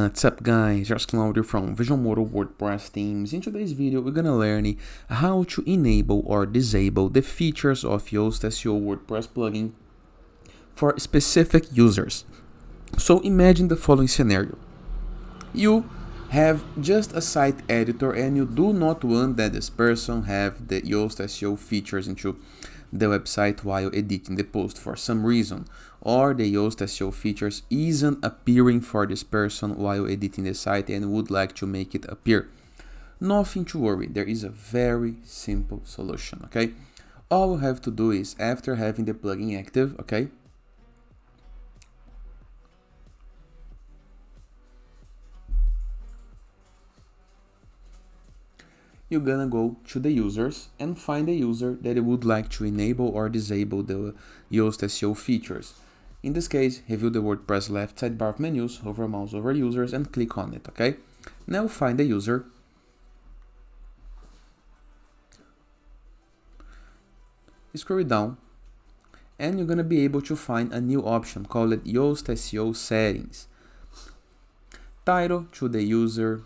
What's up guys, just Claudio from Visualmodo WordPress themes. In today's video we're gonna learn how to enable or disable the features of Yoast SEO WordPress plugin for specific users. So imagine the following scenario. You have just a site editor and you do not want that this person have the Yoast SEO features into the website while editing the post for some reason, or the Yoast SEO features isn't appearing for this person while editing the site and would like to make it appear. Nothing to worry, there is a very simple solution, okay? All you have to do is, after having the plugin active, okay, you're gonna go to the users and find the user that would like to enable or disable the Yoast SEO features. In this case, review the WordPress left sidebar of menus, hover mouse over users and click on it, okay? Now find the user, scroll down, and you're gonna be able to find a new option called Yoast SEO settings. Title to the user,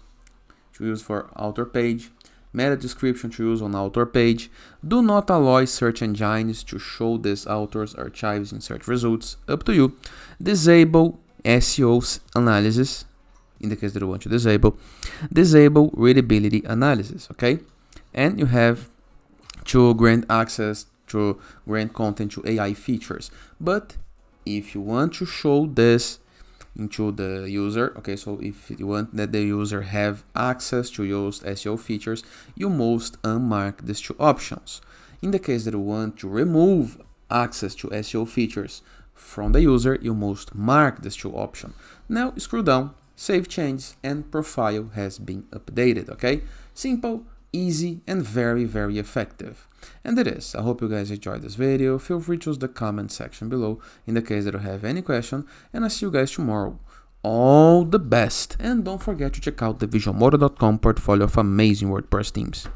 to use for author page. Meta description to use on author page. Do not allow search engines to show these authors' archives in search results. Up to you. Disable SEO analysis, in the case that you want to disable. Disable readability analysis, okay? And you have to grant access to grant content to AI features. But if you want to show this into the user, okay, so if you want that the user have access to Yoast SEO features, you must unmark these two options. In the case that you want to remove access to SEO features from the user, you must mark these two options. Now scroll down, save changes, and profile has been updated, okay? Simple, easy, and very, very effective. And it is. I hope you guys enjoyed this video. Feel free to use the comment section below in the case that you have any question, and I'll see you guys tomorrow. All the best, and don't forget to check out the visualmodo.com portfolio of amazing WordPress themes.